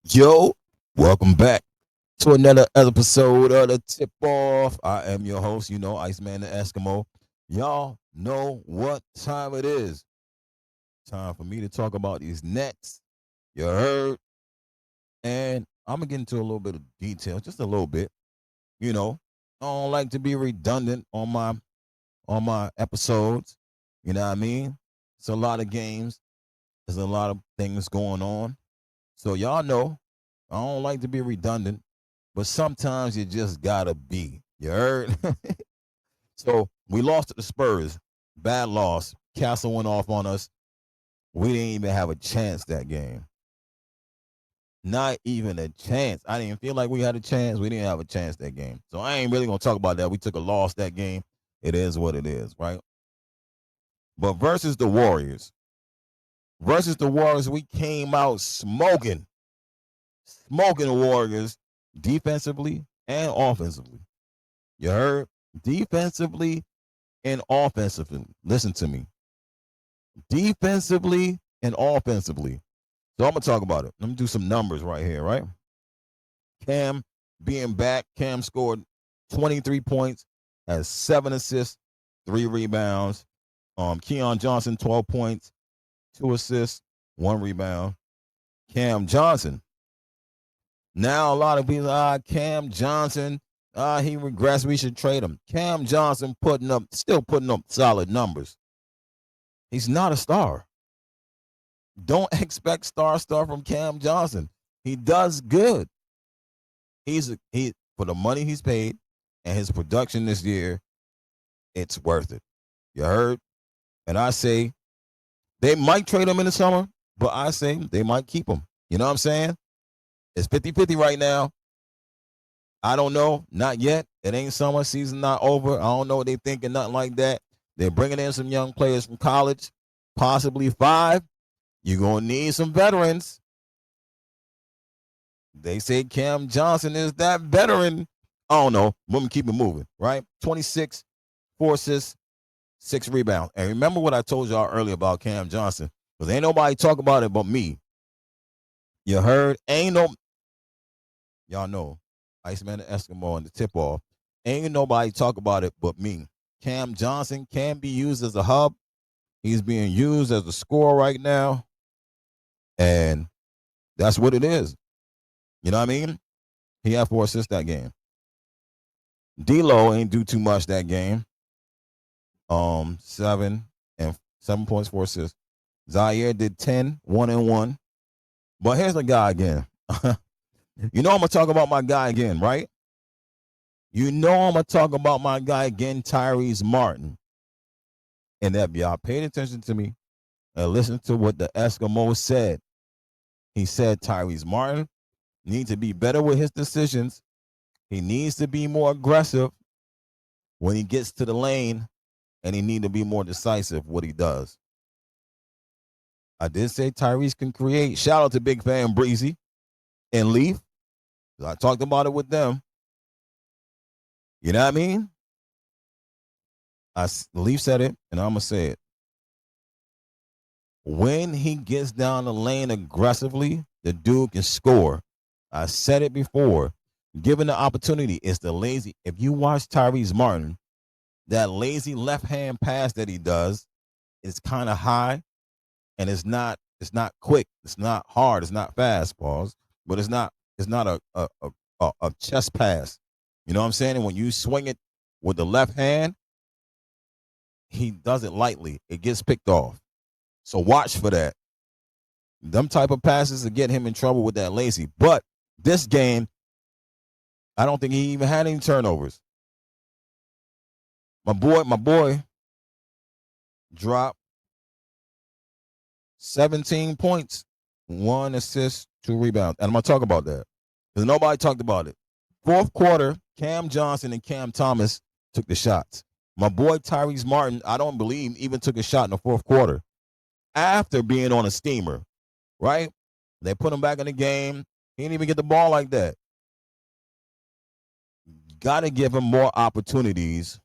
Yo, welcome back to another episode of the Tip Off. I am your host, Iceman the Eskimo. Y'all know what time it is. Time for me to talk about these Nets. You heard? And I'm gonna get into a little bit of detail, just a little bit. You know, I don't like to be redundant on my episodes. You know what I mean? It's a lot of games. There's a lot of things going on. So y'all know I don't like to be redundant, but sometimes you just gotta be. You heard? So we lost to the Spurs. Bad loss. Castle went off on us. We didn't even have a chance that game. Not even a chance. I didn't feel like we had a chance. We didn't have a chance that game. So I ain't really gonna talk about that. We took a loss that game. It is what it is, right? But versus the Warriors, we came out smoking the Warriors defensively and offensively. You heard? Defensively and offensively. Listen to me. Defensively and offensively. So I'm gonna talk about it. Let me do some numbers right here, right? Cam being back, Cam scored 23 points, has 7 assists, 3 rebounds. Keon Johnson, 12 points, 2 assists, 1 rebound. Cam Johnson. Now a lot of people, Cam Johnson, he regressed. We should trade him. Cam Johnson still putting up solid numbers. He's not a star. Don't expect star from Cam Johnson. He does good. He for the money he's paid and his production this year, it's worth it. You heard? And I say they might trade him in the summer, but I say they might keep him. You know what I'm saying? It's 50-50 right now. I don't know. Not yet. It ain't summer. Season not over. I don't know what they thinking, nothing like that. They're bringing in some young players from college, possibly five. You're going to need some veterans. They say Cam Johnson is that veteran. I don't know. Women keep it moving, right? 26, 4 assists, 6 rebounds. And remember what I told y'all earlier about Cam Johnson. Because ain't nobody talk about it but me. You heard? Y'all know, Iceman the Eskimo and the tip off. Ain't nobody talk about it but me. Cam Johnson can be used as a hub. He's being used as a scorer right now. And that's what it is. You know what I mean? He had 4 assists that game. D'Lo ain't do too much that game. 7 points, 4 assists. Zaire did 10, 1-1. But here's the guy again. You know I'm gonna talk about my guy again, right? You know I'm gonna talk about my guy again, Tyrese Martin. And if y'all paid attention to me and listened to what the Eskimo said, he said Tyrese Martin needs to be better with his decisions. He needs to be more aggressive when he gets to the lane, and he need to be more decisive what he does. I did say Tyrese can create. Shout out to Big Fan Breezy and Leaf. I talked about it with them. You know what I mean? Leaf said it, and I'm gonna say it. When he gets down the lane aggressively, the dude can score. I said it before. Given the opportunity, it's the lazy. If you watch Tyrese Martin, that lazy left hand pass that he does is kind of high, and it's not quick, it's not hard, it's not fast, pause, but it's not a chest pass. You know what I'm saying? And when you swing it with the left hand, he does it lightly. It gets picked off. So watch for that. Them type of passes to get him in trouble with that lazy. But this game, I don't think he even had any turnovers. My boy dropped 17 points, 1 assist, 2 rebounds. And I'm gonna talk about that. Because nobody talked about it. Fourth quarter, Cam Johnson and Cam Thomas took the shots. My boy Tyrese Martin, I don't believe, even took a shot in the fourth quarter after being on a steamer, right? They put him back in the game. He didn't even get the ball like that. Got to give him more opportunities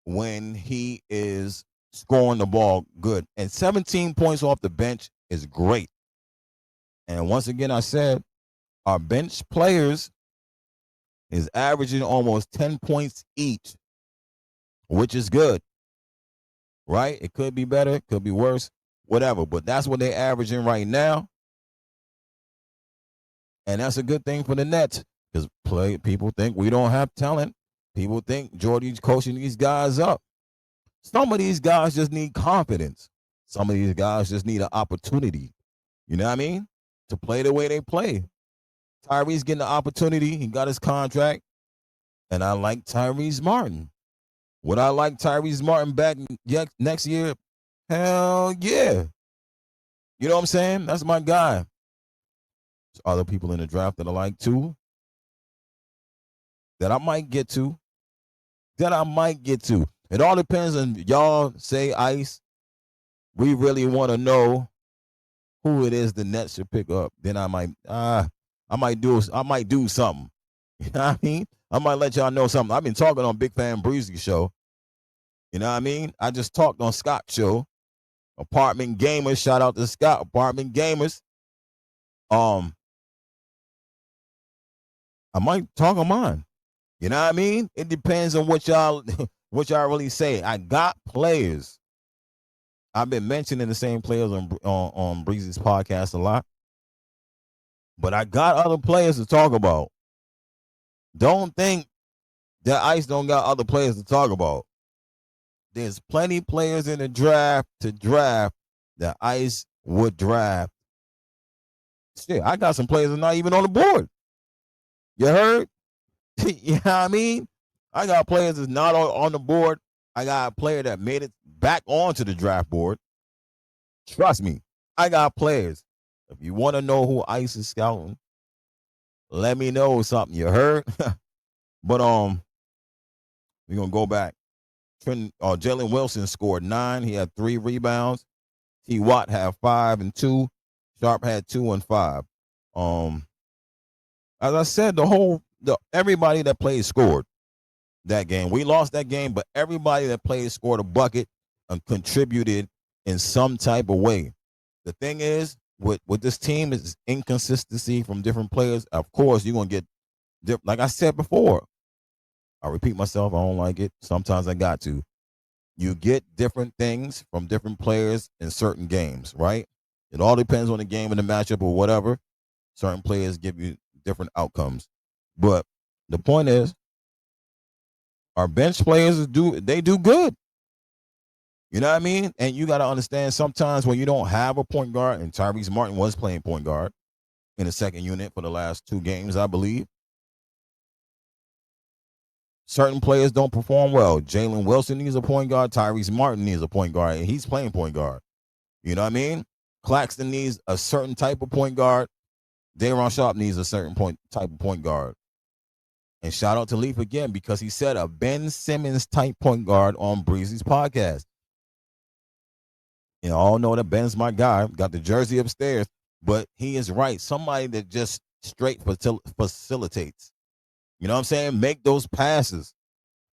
when he is scoring the ball good. And 17 points off the bench is great. And once again, I said Our bench players is averaging almost 10 points each, which is good, right? It could be better, it could be worse, whatever. But that's what they're averaging right now. And that's a good thing for the Nets because people think we don't have talent. People think Jordy's coaching these guys up. Some of these guys just need confidence. Some of these guys just need an opportunity. You know what I mean? To play the way they play. Tyrese getting the opportunity. He got his contract. And I like Tyrese Martin. Would I like Tyrese Martin back next year? Hell yeah. You know what I'm saying? That's my guy. There's other people in the draft that I like too. That I might get to. It all depends on y'all say Ice. We really want to know who it is the Nets should pick up. Then I might do something. You know what I mean? I might let y'all know something. I've been talking on Big Fan Breezy show. You know what I mean? I just talked on Scott's show. Apartment Gamers. Shout out to Scott. Apartment Gamers. I might talk on mine. You know what I mean? It depends on what y'all really say. I got players. I've been mentioning the same players on Breezy's podcast a lot. But I got other players to talk about. Don't think that Ice don't got other players to talk about. There's plenty players in the draft that Ice would draft. Shit, I got some players that are not even on the board. You heard? You know what I mean? I got players that's not on the board. I got a player that made it back onto the draft board. Trust me, I got players. If you want to know who Ice is scouting, let me know something. You heard? But we're gonna go back. Jalen Wilson scored 9. He had 3 rebounds. T. Watt had 5 and 2. Sharp had 2 and 5. As I said, everybody that played scored that game. We lost that game, but everybody that played scored a bucket and contributed in some type of way. The thing is, with this team is inconsistency from different players. Of course, you're gonna get like I said before. I repeat myself. I don't like it. Sometimes I got to. You get different things from different players in certain games, right? It all depends on the game and the matchup or whatever. Certain players give you different outcomes. But the point is, our bench players do good. You know what I mean? And you got to understand sometimes when you don't have a point guard, and Tyrese Martin was playing point guard in the second unit for the last 2 games, I believe. Certain players don't perform well. Jalen Wilson needs a point guard. Tyrese Martin needs a point guard, and he's playing point guard. You know what I mean? Claxton needs a certain type of point guard. Day'Ron Sharpe needs a certain type of point guard. And shout out to Leaf again because he said a Ben Simmons type point guard on Breezy's podcast. You know, all know that Ben's my guy. Got the jersey upstairs, but he is right. Somebody that just straight facilitates. You know what I'm saying? Make those passes.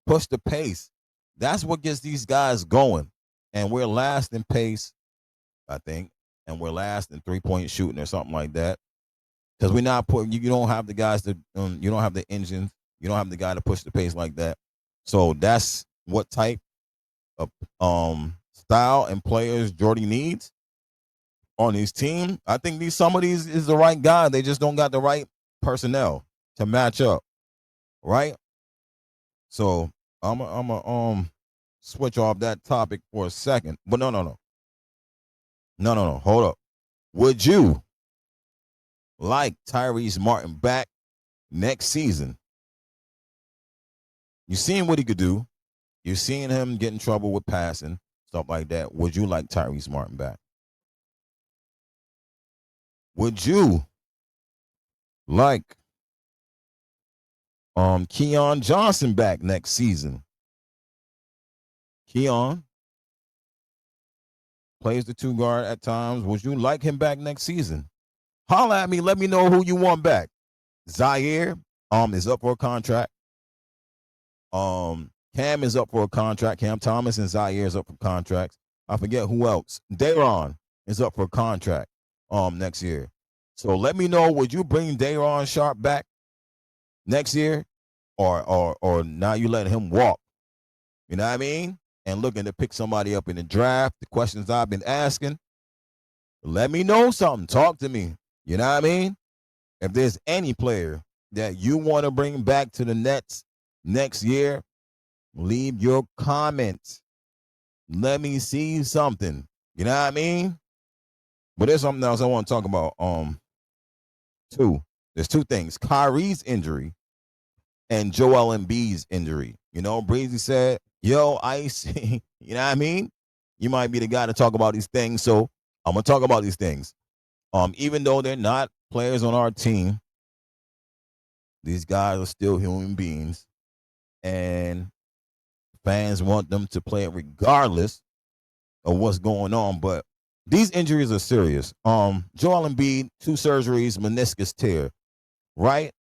Push the pace. That's what gets these guys going. And we're last in pace, I think. And we're last in 3-point shooting or something like that. Because we're not putting, you don't have the guys that, you don't have the engine. You don't have the guy to push the pace like that. So that's what type of style and players Jordy needs on his team. I think some of these is the right guy. They just don't got the right personnel to match up. Right? So I'm a switch off that topic for a second. But no. Hold up. Would you like Tyrese Martin back next season? You seen what he could do. You've seen him get in trouble with passing, stuff like that. Would you like Tyrese Martin back? Would you like Keon Johnson back next season? Keon plays the 2 guard at times. Would you like him back next season? Holla at me. Let me know who you want back. Zaire is up for a contract. Cam is up for a contract. Cam Thomas and Zaire is up for contracts. I forget who else. Day'Ron is up for a contract next year. So let me know, would you bring Daron Sharp back next year? Or now you letting him walk? You know what I mean? And looking to pick somebody up in the draft. The questions I've been asking. Let me know something. Talk to me. You know what I mean? If there's any player that you want to bring back to the Nets next year, leave your comments. Let me see something. You know what I mean? But there's something else I want to talk about. Two. There's two things: Kyrie's injury and Joel Embiid's injury. You know, Breezy said, "Yo, Ice." You know what I mean? You might be the guy to talk about these things, so I'm gonna talk about these things. Even though they're not players on our team, these guys are still human beings, and fans want them to play regardless of what's going on. But these injuries are serious. Joel Embiid, 2 surgeries, meniscus tear, right?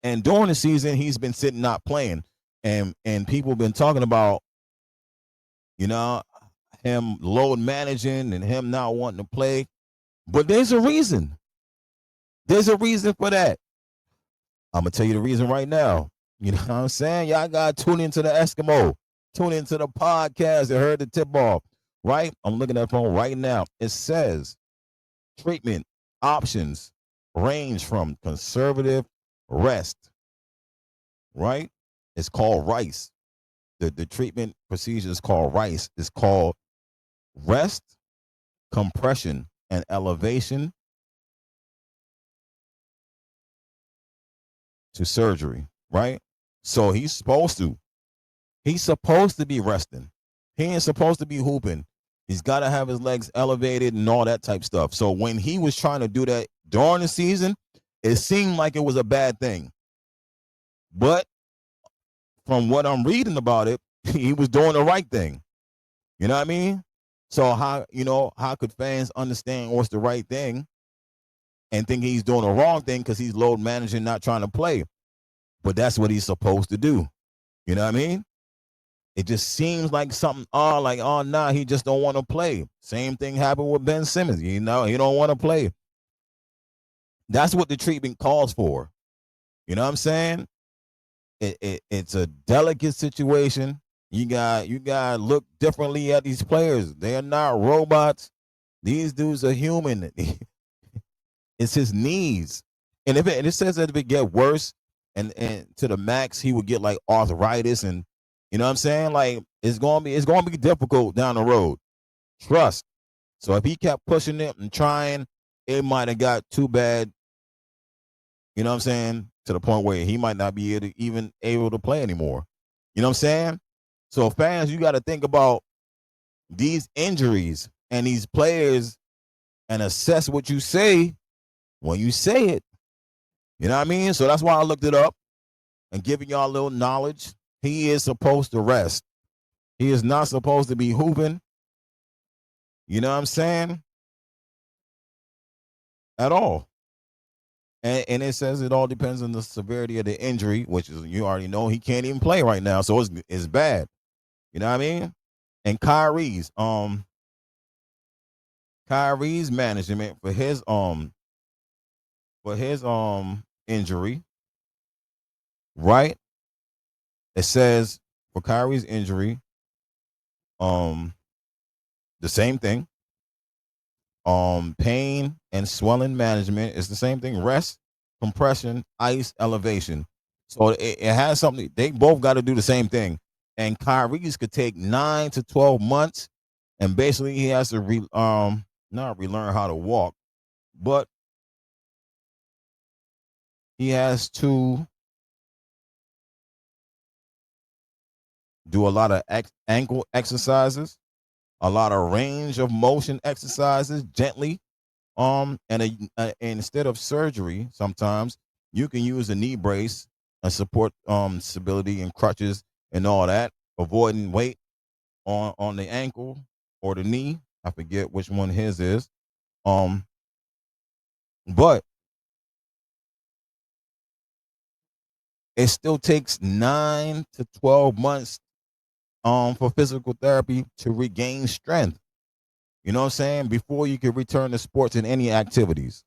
And during the season, he's been sitting not playing, and people have been talking about, you know, him load managing and him not wanting to play. But there's a reason. There's a reason for that. I'm gonna tell you the reason right now. You know what I'm saying? Y'all gotta tune into the Eskimo. Tune into the podcast that heard the tip off. Right? I'm looking at the phone right now. It says treatment options range from conservative rest. Right? It's called RICE. The treatment procedure is called RICE. It's called rest, compression, and elevation to surgery. Right? So he's supposed to. He's supposed to be resting. He ain't supposed to be hooping. He's got to have his legs elevated and all that type stuff. So when he was trying to do that during the season, it seemed like it was a bad thing. But from what I'm reading about it, he was doing the right thing. You know what I mean? So how could fans understand what's the right thing and think he's doing the wrong thing because he's load managing, not trying to play? But that's what he's supposed to do. You know what I mean? It just seems like something, nah, he just don't want to play. Same thing happened with Ben Simmons. You know, he don't want to play. That's what the treatment calls for. You know what I'm saying? It's a delicate situation. You got to look differently at these players. They're not robots. These dudes are human. It's his knees. And it says that if it get worse and to the max, he would get like arthritis, and you know what I'm saying? Like it's gonna be difficult down the road. Trust. So if he kept pushing it and trying, it might have got too bad, you know what I'm saying, to the point where he might not be able to play anymore. You know what I'm saying? So fans, you got to think about these injuries and these players and assess what you say when you say it. You know what I mean? So that's why I looked it up and giving y'all a little knowledge. He is supposed to rest. He is not supposed to be hooping. You know what I'm saying? At all. And it says it all depends on the severity of the injury, which is, you already know, he can't even play right now, so it's bad. You know what I mean? And Kyrie's management for his injury, right? It says for Kyrie's injury, um, the same thing. Pain and swelling management is the same thing. Rest, compression, ice, elevation. So it has something. They both got to do the same thing. And Kyrie's could take 9 to 12 months, and basically he has to not relearn how to walk, but he has to do a lot of ankle exercises, a lot of range of motion exercises, gently. And instead of surgery, sometimes you can use a knee brace and support stability and crutches and all that, avoiding weight on the ankle or the knee. I forget which one his is. Um, but it still takes 9 to 12 months for physical therapy to regain strength. You know what I'm saying? Before you can return to sports and any activities.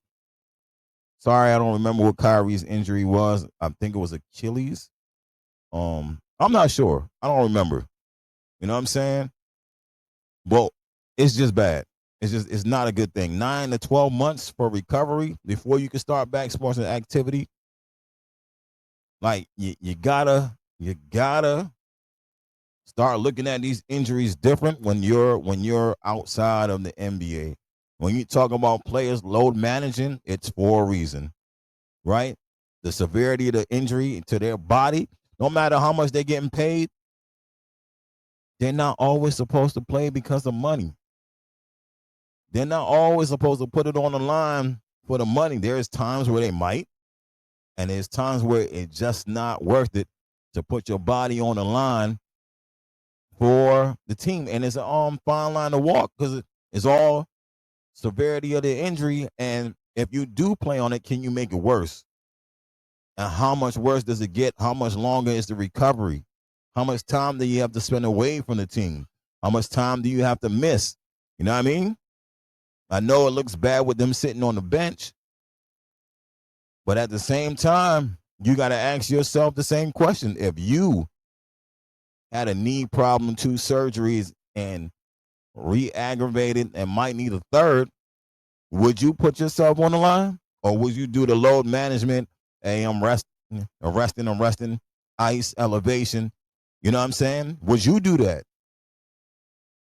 Sorry, I don't remember what Kyrie's injury was. I think it was Achilles. I'm not sure. I don't remember. You know what I'm saying? Well, it's just bad. It's not a good thing. 9 to 12 months for recovery before you can start back sports and activity. Like you gotta start looking at these injuries different when you're outside of the NBA. When you talk about players load managing, it's for a reason, right? The severity of the injury to their body, no matter how much they're getting paid, they're not always supposed to play because of money. They're not always supposed to put it on the line for the money. There's times where they might, and there's times where it's just not worth it to put your body on the line for the team. And it's a fine line to walk because it's all severity of the injury. And if you do play on it, can you make it worse? And how much worse does it get? How much longer is the recovery? How much time do you have to spend away from the team? How much time do you have to miss? You know what I mean? I know it looks bad with them sitting on the bench, but at the same time, you got to ask yourself the same question. If you had a knee problem, 2 surgeries, and re-aggravated and might need a third, would you put yourself on the line? Or would you do the load management? Hey, I'm resting, ice, elevation. You know what I'm saying? Would you do that?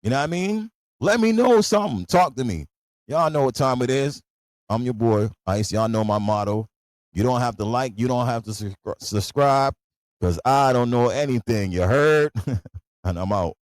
You know what I mean? Let me know something. Talk to me. Y'all know what time it is. I'm your boy, Ice. Y'all know my motto. You don't have to like, you don't have to subscribe, because I don't know anything. You heard? And I'm out.